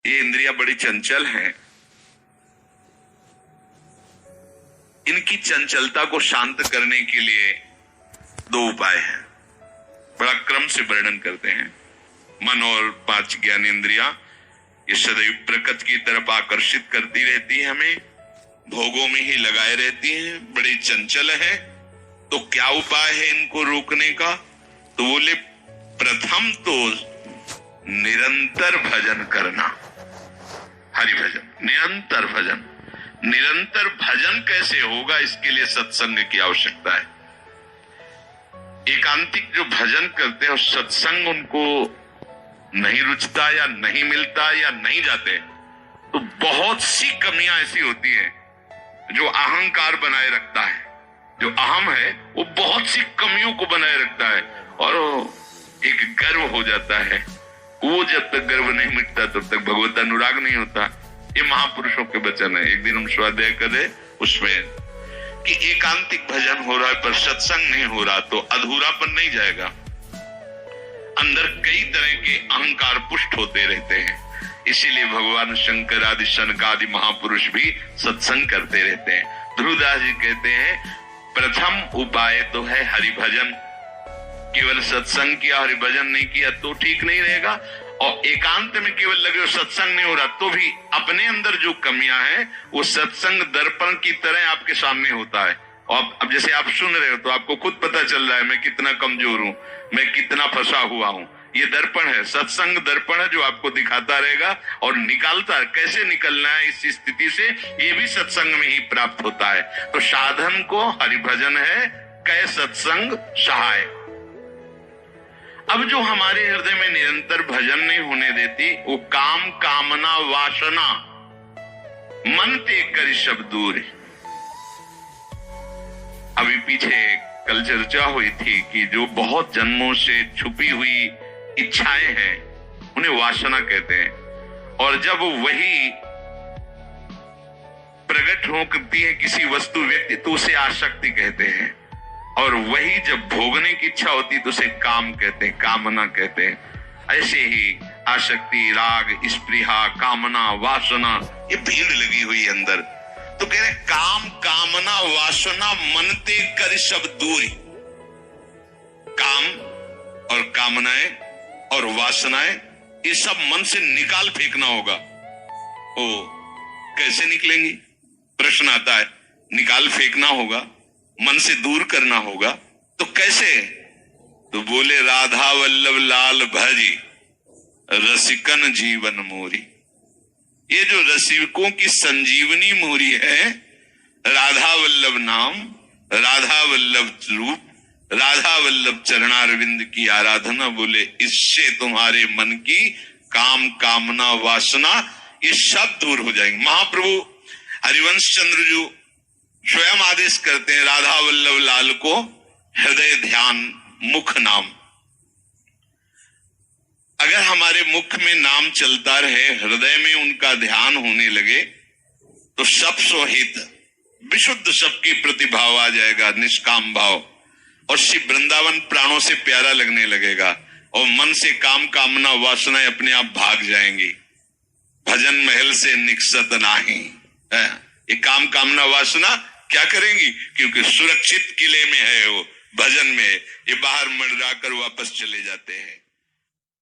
ये इंद्रियां बड़ी चंचल हैं। इनकी चंचलता को शांत करने के लिए दो उपाय हैं, बड़ा क्रम से वर्णन करते हैं। मन और पांच ज्ञानेंद्रियां ये सदैव प्रकृति की तरफ आकर्षित करती रहती है, हमें भोगों में ही लगाए रहती हैं, बड़ी चंचल है। तो क्या उपाय है इनको रोकने का? तो बोले प्रथम तो निरंतर भजन करना, हरि भजन, निरंतर भजन। निरंतर भजन कैसे होगा, इसके लिए सत्संग की आवश्यकता है। एकांतिक जो भजन करते हैं सत्संग उनको नहीं रुचता या नहीं मिलता या नहीं जाते, तो बहुत सी कमियां ऐसी होती हैं जो अहंकार बनाए रखता है। जो अहम है वो बहुत सी कमियों को बनाए रखता है और एक गर्व हो जाता है। वो जब तक गर्व नहीं मिटता तब तक भगवत अनुराग नहीं होता। ये महापुरुषों के वचन है। एक दिन हम स्वाध्याय करे उसमें कि एकांतिक भजन हो रहा है पर सत्संग नहीं हो रहा तो अधूरापन नहीं जाएगा। अंदर कई तरह के अहंकार पुष्ट होते रहते हैं। इसीलिए भगवान शंकर आदि शनक आदि महापुरुष भी सत्संग करते रहते हैं। ध्रुवदास जी कहते हैं प्रथम उपाय तो है हरि भजन। केवल सत्संग किया हरि भजन नहीं किया तो ठीक नहीं रहेगा, और एकांत में केवल लगे हो सत्संग नहीं हो रहा तो भी अपने अंदर जो कमियां हैं वो सत्संग दर्पण की तरह आपके सामने होता है। और अब जैसे आप सुन रहे हो तो आपको खुद पता चल रहा है मैं कितना कमजोर हूं, मैं कितना फंसा हुआ हूं। ये दर्पण है, सत्संग दर्पण है जो आपको दिखाता रहेगा और निकालता है। कैसे निकलना है इस स्थिति से, ये भी सत्संग में ही प्राप्त होता है। तो साधन को हरिभजन है, कै सत्संग सहाय। अब जो हमारे हृदय में निरंतर भजन नहीं होने देती वो काम कामना वासना मन ते कर सब दूर। अभी पीछे कल चर्चा हुई थी कि जो बहुत जन्मों से छुपी हुई इच्छाएं हैं उन्हें वासना कहते हैं, और जब वही प्रकट होती है किसी वस्तु व्यक्ति तो उसे आसक्ति कहते हैं, और वही जब भोगने की इच्छा होती तो उसे काम कहते हैं, कामना कहते हैं। ऐसे ही आसक्ति, राग, स्पृहा, कामना, वासना ये भीड़ लगी हुई अंदर। तो कह रहे काम कामना वासना मनते कर सब दूरी। काम और कामनाएं और वासनाएं ये सब मन से निकाल फेंकना होगा। ओ कैसे निकलेंगी? प्रश्न आता है। निकाल फेंकना होगा, मन से दूर करना होगा, तो कैसे? तो बोले राधा वल्लभ लाल भजी रसिकन जीवन मोरी। ये जो रसिकों की संजीवनी मोरी है, राधा वल्लभ नाम, राधा वल्लभ रूप, राधा वल्लभ चरणारविंद की आराधना। बोले इससे तुम्हारे मन की काम कामना वासना ये सब दूर हो जाएंगे। महाप्रभु हरिवंश चंद्र जो स्वयं आदेश करते हैं राधा वल्लभ लाल को हृदय ध्यान मुख नाम। अगर हमारे मुख में नाम चलता रहे, हृदय में उनका ध्यान होने लगे तो सब स्वहित विशुद्ध सबके प्रति भाव आ जाएगा, निष्काम भाव, और श्री वृंदावन प्राणों से प्यारा लगने लगेगा और मन से काम कामना वासनाएं अपने आप भाग जाएंगी। भजन महल से निकसत नाही। ये काम कामना वासना क्या करेंगी? क्योंकि सुरक्षित किले में है वो, भजन में ये बाहर मंडरा कर वापस चले जाते हैं।